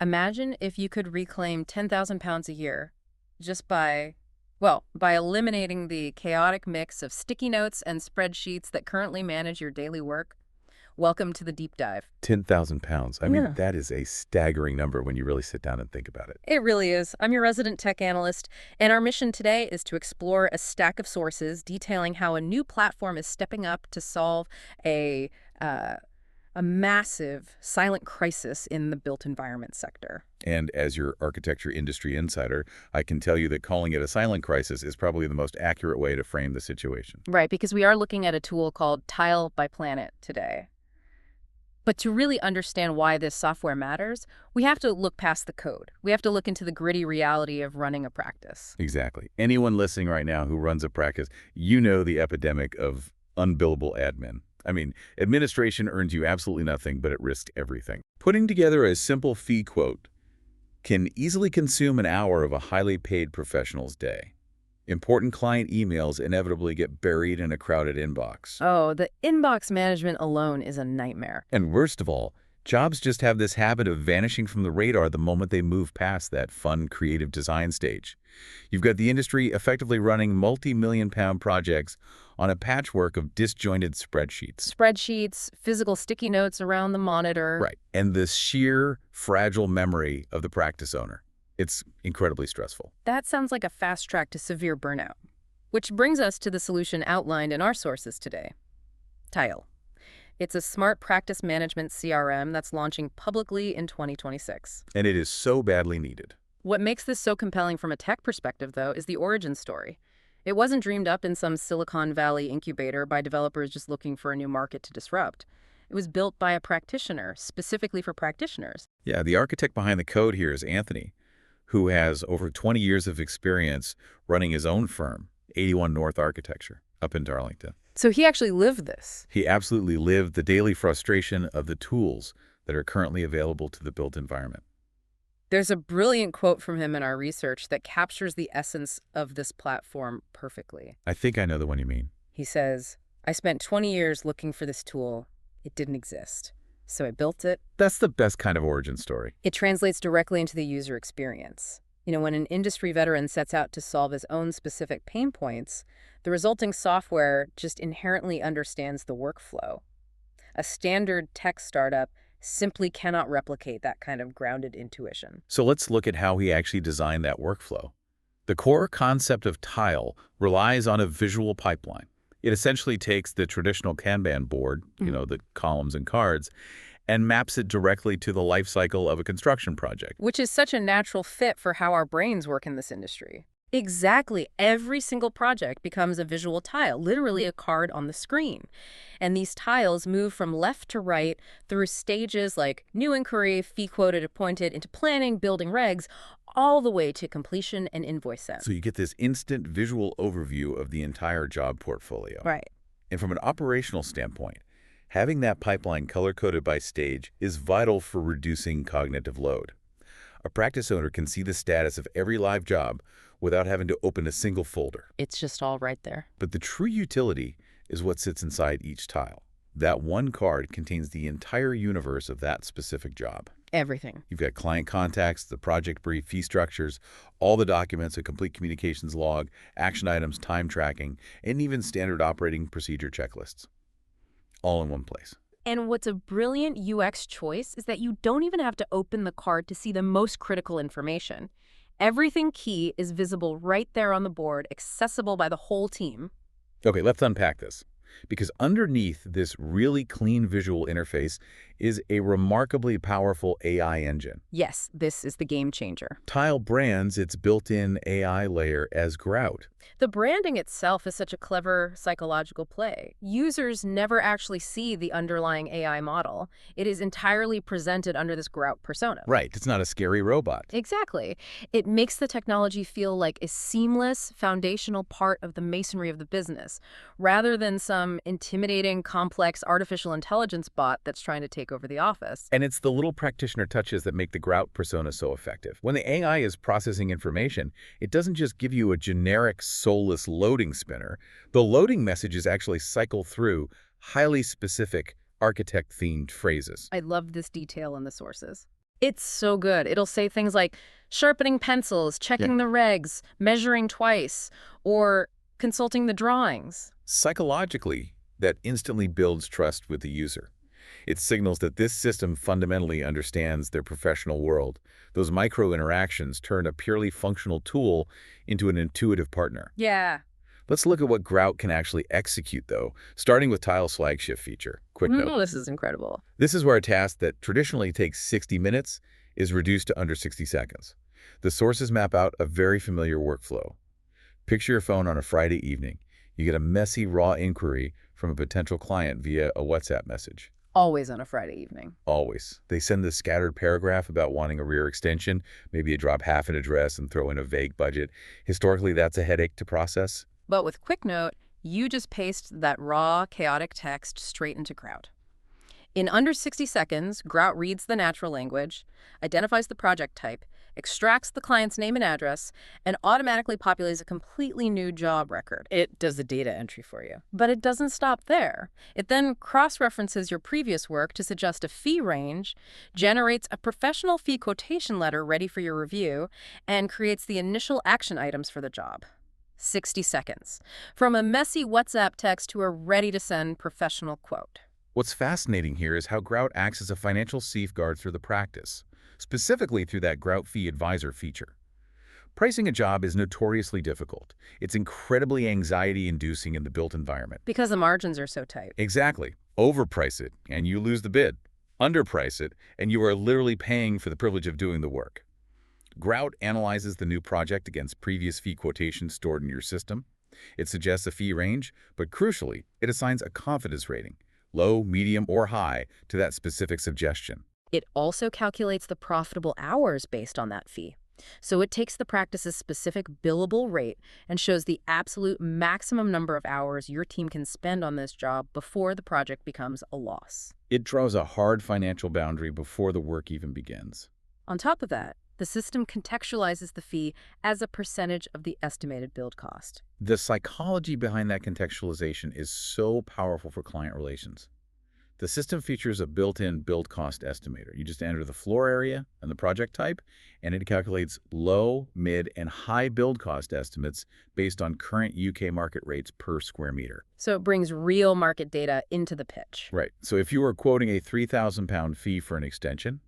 Imagine if you could reclaim 10,000 pounds a year just by eliminating the chaotic mix of sticky notes and spreadsheets that currently manage your daily work. Welcome to the deep dive. 10,000 pounds. I mean, Yeah. that is a staggering number when you really sit down and think about it. It really is. I'm your resident tech analyst, and our mission today is to explore a stack of sources detailing how a new platform is stepping up to solve a uh, a massive silent crisis in the built environment sector. And as your architecture industry insider, I can tell you that calling it a silent crisis is probably the most accurate way to frame the situation. Right, because we are looking at a tool called Tile by PLANIT today. But to really understand why this software matters, we have to look past the code. We have to look into the gritty reality of running a practice. Exactly. Anyone listening right now who runs a practice, you know the epidemic of unbillable admin. I mean, administration earns you absolutely nothing, but it risks everything. Putting together a simple fee quote can easily consume an hour of a highly paid professional's day. Important client emails inevitably get buried in a crowded inbox. Oh, the inbox management alone is a nightmare. And worst of all, jobs just have this habit of vanishing from the radar the moment they move past that fun, creative design stage. You've got the industry effectively running multi-million-pound projects on a patchwork of disjointed spreadsheets. Spreadsheets, physical sticky notes around the monitor. Right. And the sheer fragile memory of the practice owner. It's incredibly stressful. That sounds like a fast track to severe burnout. Which brings us to the solution outlined in our sources today. Tile. It's a smart practice management CRM that's launching publicly in 2026. And it is so badly needed. What makes this so compelling from a tech perspective, though, is the origin story. It wasn't dreamed up in some Silicon Valley incubator by developers just looking for a new market to disrupt. It was built by a practitioner, specifically for practitioners. Yeah, the architect behind the code here is Anthony, who has over 20 years of experience running his own firm, 81 North Architecture, up in Darlington. So he actually lived this. He absolutely lived the daily frustration of the tools that are currently available to the built environment. There's a brilliant quote from him in our research that captures the essence of this platform perfectly. I think I know the one you mean. He says, "I spent 20 years looking for this tool. It didn't exist. So I built it." That's the best kind of origin story. It translates directly into the user experience. When an industry veteran sets out to solve his own specific pain points, the resulting software just inherently understands the workflow. A standard tech startup simply cannot replicate that kind of grounded intuition. So let's look at how he actually designed that workflow. The core concept of Tile relies on a visual pipeline. It essentially takes the traditional Kanban board, the columns and cards, and maps it directly to the life cycle of a construction project. Which is such a natural fit for how our brains work in this industry. Exactly. Every single project becomes a visual tile, literally a card on the screen. And these tiles move from left to right through stages like new inquiry, fee quoted, appointed, into planning, building regs, all the way to completion and invoice send. So you get this instant visual overview of the entire job portfolio. Right. And from an operational standpoint, having that pipeline color-coded by stage is vital for reducing cognitive load. A practice owner can see the status of every live job without having to open a single folder. It's just all right there. But the true utility is what sits inside each tile. That one card contains the entire universe of that specific job. Everything. You've got client contacts, the project brief, fee structures, all the documents, a complete communications log, action items, time tracking, and even standard operating procedure checklists. All in one place. And what's a brilliant UX choice is that you don't even have to open the card to see the most critical information. Everything key is visible right there on the board, accessible by the whole team. Okay, let's unpack this. Because underneath this really clean visual interface is a remarkably powerful AI engine. Yes, this is the game changer. Tile brands its built-in AI layer as Grout. The branding itself is such a clever psychological play. Users never actually see the underlying AI model. It is entirely presented under this Grout persona. Right, it's not a scary robot. Exactly. It makes the technology feel like a seamless, foundational part of the masonry of the business, rather than some intimidating, complex artificial intelligence bot that's trying to take over the office. And it's the little practitioner touches that make the Grout persona so effective. When the AI is processing information, it doesn't just give you a generic, soulless loading spinner. The loading messages actually cycle through highly specific architect-themed phrases. I love this detail in the sources. It's so good. It'll say things like sharpening pencils, Yeah. checking the regs, measuring twice, or consulting the drawings. Psychologically, that instantly builds trust with the user. It signals that this system fundamentally understands their professional world. Those micro-interactions turn a purely functional tool into an intuitive partner. Yeah. Let's look at what Grout can actually execute, though, starting with Tile's flagship feature. Quick note. This is incredible. This is where a task that traditionally takes 60 minutes is reduced to under 60 seconds. The sources map out a very familiar workflow. Picture your phone on a Friday evening. You get a messy, raw inquiry from a potential client via a WhatsApp message. Always on a Friday evening. Always. They send this scattered paragraph about wanting a rear extension, maybe you drop half an address and throw in a vague budget. Historically, that's a headache to process. But with Quick Note, you just paste that raw, chaotic text straight into Grout. In under 60 seconds, Grout reads the natural language, identifies the project type, extracts the client's name and address, and automatically populates a completely new job record. It does the data entry for you. But it doesn't stop there. It then cross-references your previous work to suggest a fee range, generates a professional fee quotation letter ready for your review, and creates the initial action items for the job. 60 seconds. From a messy WhatsApp text to a ready-to-send professional quote. What's fascinating here is how Grout acts as a financial safeguard through the practice, specifically through that Grout Fee Advisor feature. Pricing a job is notoriously difficult. It's incredibly anxiety-inducing in the built environment. Because the margins are so tight. Exactly. Overprice it, and you lose the bid. Underprice it, and you are literally paying for the privilege of doing the work. Grout analyzes the new project against previous fee quotations stored in your system. It suggests a fee range, but crucially, it assigns a confidence rating, low, medium, or high, to that specific suggestion. It also calculates the profitable hours based on that fee. So it takes the practice's specific billable rate and shows the absolute maximum number of hours your team can spend on this job before the project becomes a loss. It draws a hard financial boundary before the work even begins. On top of that, the system contextualizes the fee as a percentage of the estimated build cost. The psychology behind that contextualization is so powerful for client relations. The system features a built-in build cost estimator. You just enter the floor area and the project type, and it calculates low, mid, and high build cost estimates based on current UK market rates per square meter. So it brings real market data into the pitch. Right. So if you were quoting a £3,000 fee for an extension,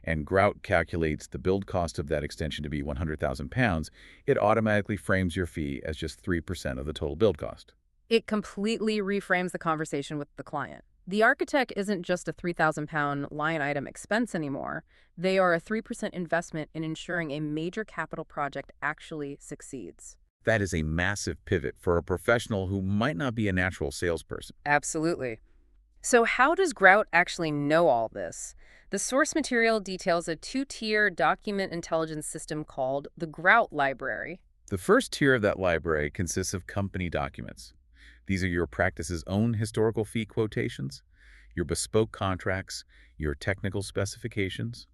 and Grout calculates the build cost of that extension to be £100,000, it automatically frames your fee as just 3% of the total build cost. It completely reframes the conversation with the client. The architect isn't just a £3,000 line item expense anymore. They are a 3% investment in ensuring a major capital project actually succeeds. That is a massive pivot for a professional who might not be a natural salesperson. Absolutely. So how does Grout actually know all this? The source material details a two-tier document intelligence system called the Grout library. The first tier of that library consists of company documents. These are your practice's own historical fee quotations, your bespoke contracts, your technical specifications.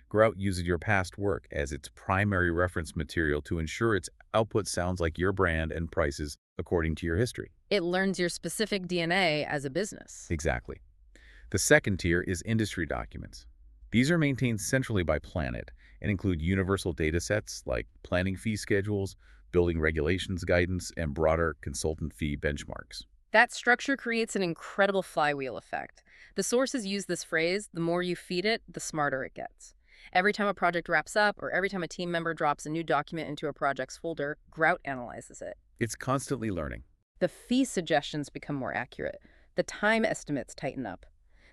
Grout uses your past work as its primary reference material to ensure its output sounds like your brand and prices according to your history. It learns your specific DNA as a business. Exactly. The second tier is industry documents. These are maintained centrally by PLANIT and include universal data sets like planning fee schedules, building regulations guidance, and broader consultant fee benchmarks. That structure creates an incredible flywheel effect. The sources use this phrase, the more you feed it, the smarter it gets. Every time a project wraps up or every time a team member drops a new document into a project's folder, Grout analyzes it. It's constantly learning. The fee suggestions become more accurate. The time estimates tighten up.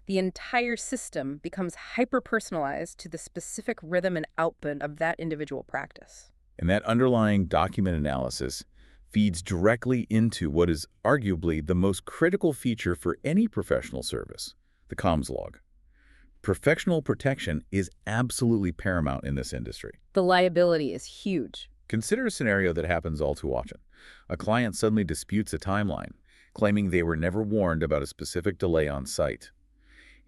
The entire system becomes hyper-personalized to the specific rhythm and output of that individual practice. And that underlying document analysis feeds directly into what is arguably the most critical feature for any professional service, the comms log. Professional protection is absolutely paramount in this industry. The liability is huge. Consider a scenario that happens all too often. A client suddenly disputes a timeline, claiming they were never warned about a specific delay on site.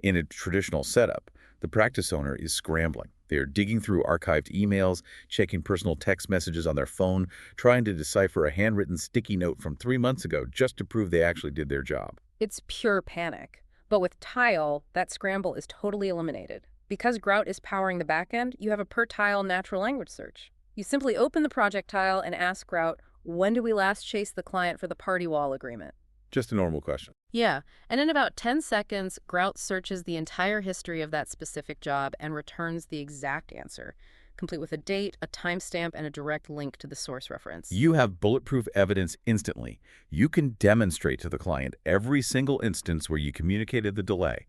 In a traditional setup, the practice owner is scrambling. They are digging through archived emails, checking personal text messages on their phone, trying to decipher a handwritten sticky note from 3 months ago just to prove they actually did their job. It's pure panic. But with Tile, that scramble is totally eliminated. Because Grout is powering the backend, you have a per-tile natural language search. You simply open the project tile and ask Grout, when did we last chase the client for the party wall agreement? Just a normal question. Yeah, and in about 10 seconds, Grout searches the entire history of that specific job and returns the exact answer, complete with a date, a timestamp, and a direct link to the source reference. You have bulletproof evidence instantly. You can demonstrate to the client every single instance where you communicated the delay.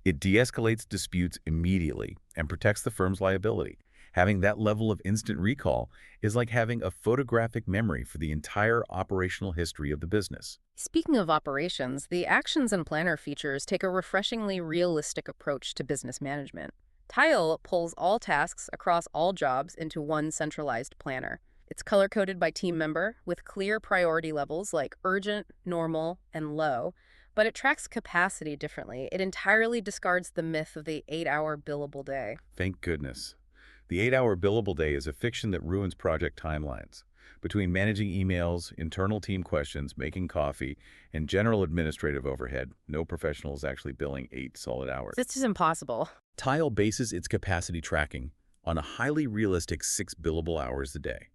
It de-escalates disputes immediately and protects the firm's liability. Having that level of instant recall is like having a photographic memory for the entire operational history of the business. Speaking of operations, the Actions and Planner features take a refreshingly realistic approach to business management. Tile pulls all tasks across all jobs into one centralized planner. It's color-coded by team member with clear priority levels like urgent, normal, and low, but it tracks capacity differently. It entirely discards the myth of the 8-hour billable day. Thank goodness. The 8-hour billable day is a fiction that ruins project timelines. Between managing emails, internal team questions, making coffee, and general administrative overhead, no professional is actually billing 8 solid hours. This is impossible. Tile bases its capacity tracking on a highly realistic 6 billable hours a day.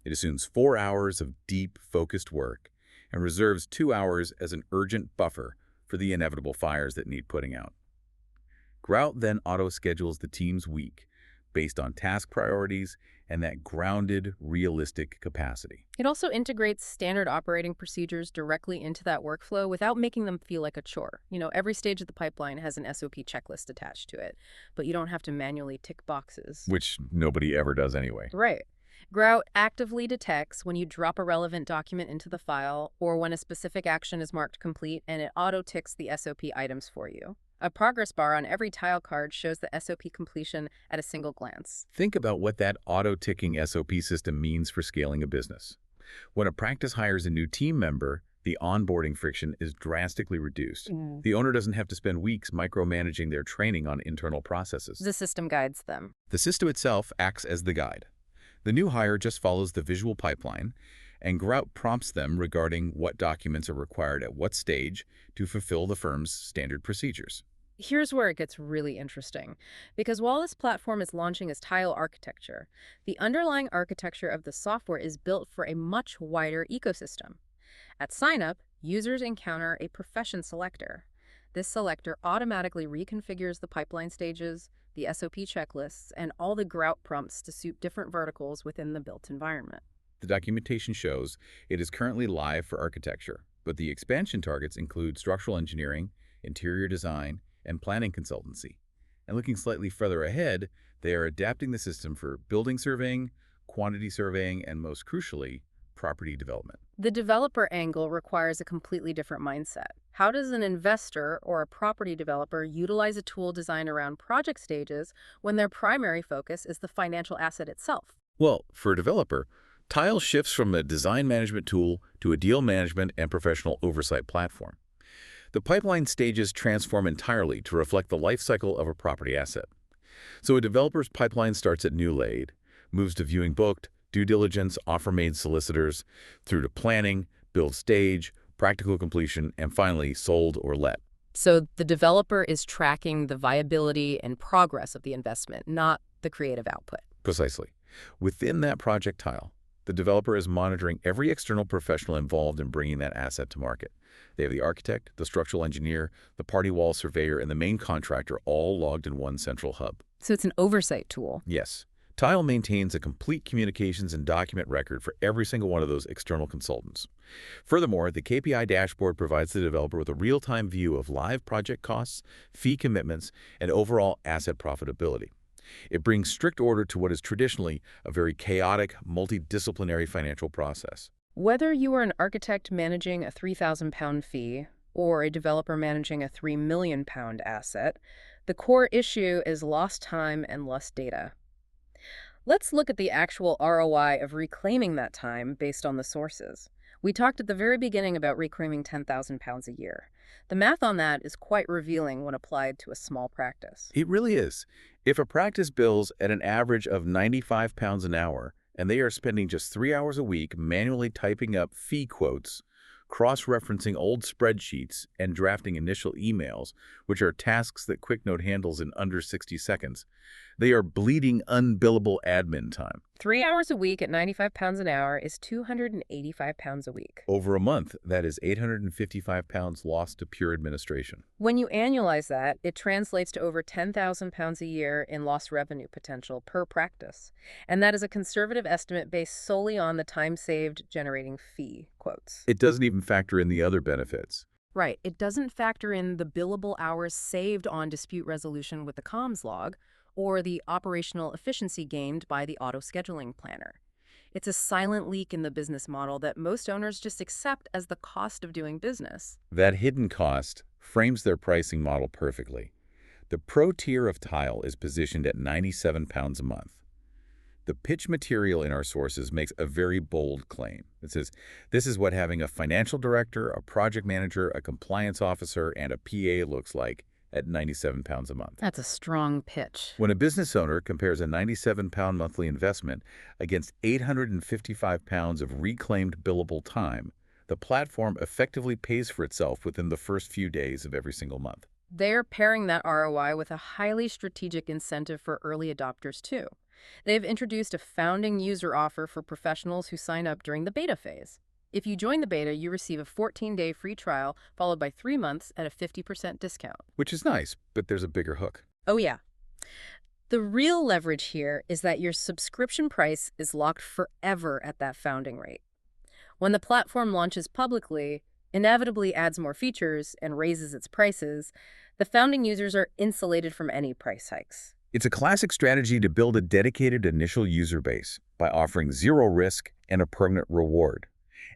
It assumes 4 hours of deep, focused work and reserves 2 hours as an urgent buffer for the inevitable fires that need putting out. Grout then auto-schedules the team's week based on task priorities and that grounded, realistic capacity. It also integrates standard operating procedures directly into that workflow without making them feel like a chore. Every stage of the pipeline has an SOP checklist attached to it, but you don't have to manually tick boxes. Which nobody ever does anyway. Right. Grout actively detects when you drop a relevant document into the file or when a specific action is marked complete, and it auto-ticks the SOP items for you. A progress bar on every tile card shows the SOP completion at a single glance. Think about what that auto-ticking SOP system means for scaling a business. When a practice hires a new team member, the onboarding friction is drastically reduced. The owner doesn't have to spend weeks micromanaging their training on internal processes. The system guides them. The system itself acts as the guide. The new hire just follows the visual pipeline, and Grout prompts them regarding what documents are required at what stage to fulfill the firm's standard procedures. Here's where it gets really interesting, because while this platform is launching as tile architecture, the underlying architecture of the software is built for a much wider ecosystem. At sign-up, users encounter a profession selector. This selector automatically reconfigures the pipeline stages, the SOP checklists, and all the Grout prompts to suit different verticals within the built environment. The documentation shows it is currently live for architecture, but the expansion targets include structural engineering, interior design, and planning consultancy. And looking slightly further ahead, they are adapting the system for building surveying, quantity surveying, and most crucially, property development. The developer angle requires a completely different mindset. How does an investor or a property developer utilize a tool designed around project stages when their primary focus is the financial asset itself? Well, for a developer, Tile shifts from a design management tool to a deal management and professional oversight platform. The pipeline stages transform entirely to reflect the life cycle of a property asset. So a developer's pipeline starts at new laid, moves to viewing booked, due diligence, offer-made solicitors, through to planning, build stage, practical completion, and finally sold or let. So the developer is tracking the viability and progress of the investment, not the creative output. Precisely. Within that project tile, the developer is monitoring every external professional involved in bringing that asset to market. They have the architect, the structural engineer, the party wall surveyor, and the main contractor all logged in one central hub. So it's an oversight tool. Yes. Tile maintains a complete communications and document record for every single one of those external consultants. Furthermore, the KPI dashboard provides the developer with a real-time view of live project costs, fee commitments, and overall asset profitability. It brings strict order to what is traditionally a very chaotic, multidisciplinary financial process. Whether you are an architect managing a £3,000 fee or a developer managing a £3 million asset, the core issue is lost time and lost data. Let's look at the actual ROI of reclaiming that time based on the sources. We talked at the very beginning about reclaiming £10,000 a year. The math on that is quite revealing when applied to a small practice. It really is. If a practice bills at an average of £95 an hour, and they are spending just 3 hours a week manually typing up fee quotes, cross-referencing old spreadsheets, and drafting initial emails, which are tasks that QuickNote handles in under 60 seconds. They are bleeding unbillable admin time. 3 hours a week at 95 pounds an hour is 285 pounds a week. Over a month, that is 855 pounds lost to pure administration. When you annualize that, it translates to over 10,000 pounds a year in lost revenue potential per practice. And that is a conservative estimate based solely on the time saved generating fee, quotes. It doesn't even factor in the other benefits. Right. It doesn't factor in the billable hours saved on dispute resolution with the comms log or the operational efficiency gained by the auto-scheduling planner. It's a silent leak in the business model that most owners just accept as the cost of doing business. That hidden cost frames their pricing model perfectly. The pro tier of Tile is positioned at 97 pounds a month. The pitch material in our sources makes a very bold claim. It says, this is what having a financial director, a project manager, a compliance officer, and a PA looks like at 97 pounds a month. That's a strong pitch. When a business owner compares a 97-pound monthly investment against 855 pounds of reclaimed billable time, the platform effectively pays for itself within the first few days of every single month. They're pairing that ROI with a highly strategic incentive for early adopters, too. They've introduced a founding user offer for professionals who sign up during the beta phase. If you join the beta, you receive a 14-day free trial followed by 3 months at a 50% discount. Which is nice, but there's a bigger hook. Oh, yeah. The real leverage here is that your subscription price is locked forever at that founding rate. When the platform launches publicly, inevitably adds more features, and raises its prices, the founding users are insulated from any price hikes. It's a classic strategy to build a dedicated initial user base by offering zero risk and a permanent reward.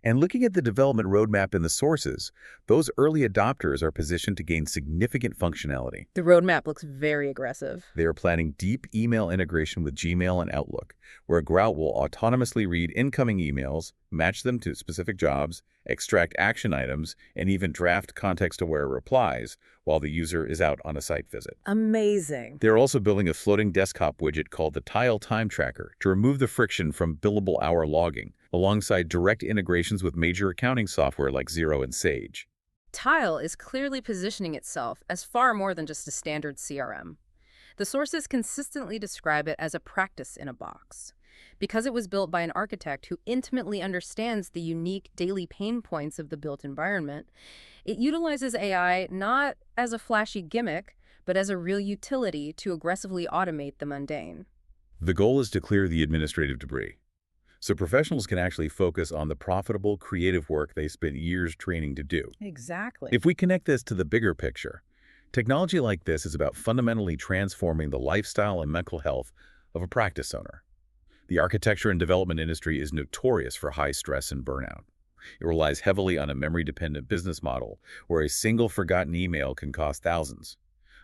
And looking at the development roadmap in the sources, those early adopters are positioned to gain significant functionality. The roadmap looks very aggressive. They are planning deep email integration with Gmail and Outlook, where Grout will autonomously read incoming emails, match them to specific jobs, extract action items, and even draft context-aware replies while the user is out on a site visit. Amazing. They're also building a floating desktop widget called the Tile Time Tracker to remove the friction from billable hour logging, alongside direct integrations with major accounting software like Xero and Sage. Tile is clearly positioning itself as far more than just a standard CRM. The sources consistently describe it as a practice in a box. Because it was built by an architect who intimately understands the unique daily pain points of the built environment, it utilizes AI not as a flashy gimmick, but as a real utility to aggressively automate the mundane. The goal is to clear the administrative debris, so professionals can actually focus on the profitable, creative work they spent years training to do. Exactly. If we connect this to the bigger picture, technology like this is about fundamentally transforming the lifestyle and mental health of a practice owner. The architecture and development industry is notorious for high stress and burnout. It relies heavily on a memory-dependent business model where a single forgotten email can cost thousands.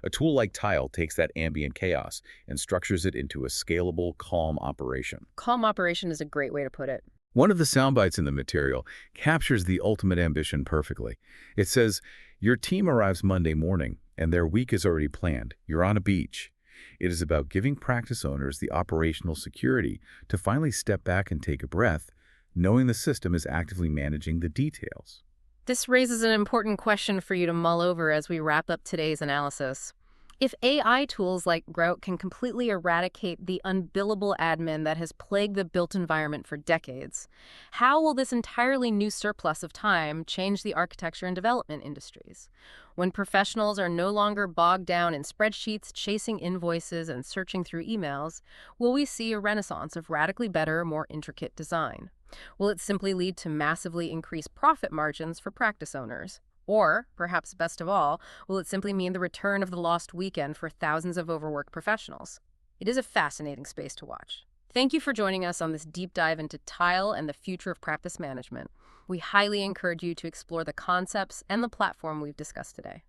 A tool like Tile takes that ambient chaos and structures it into a scalable, calm operation. Calm operation is a great way to put it. One of the soundbites in the material captures the ultimate ambition perfectly. It says, your team arrives Monday morning and their week is already planned. You're on a beach. It is about giving practice owners the operational security to finally step back and take a breath, knowing the system is actively managing the details. This raises an important question for you to mull over as we wrap up today's analysis. If AI tools like Grout can completely eradicate the unbillable admin that has plagued the built environment for decades, how will this entirely new surplus of time change the architecture and development industries? When professionals are no longer bogged down in spreadsheets, chasing invoices, and searching through emails, will we see a renaissance of radically better, more intricate design? Will it simply lead to massively increased profit margins for practice owners? Or, perhaps best of all, will it simply mean the return of the lost weekend for thousands of overworked professionals? It is a fascinating space to watch. Thank you for joining us on this deep dive into Tile and the future of practice management. We highly encourage you to explore the concepts and the platform we've discussed today.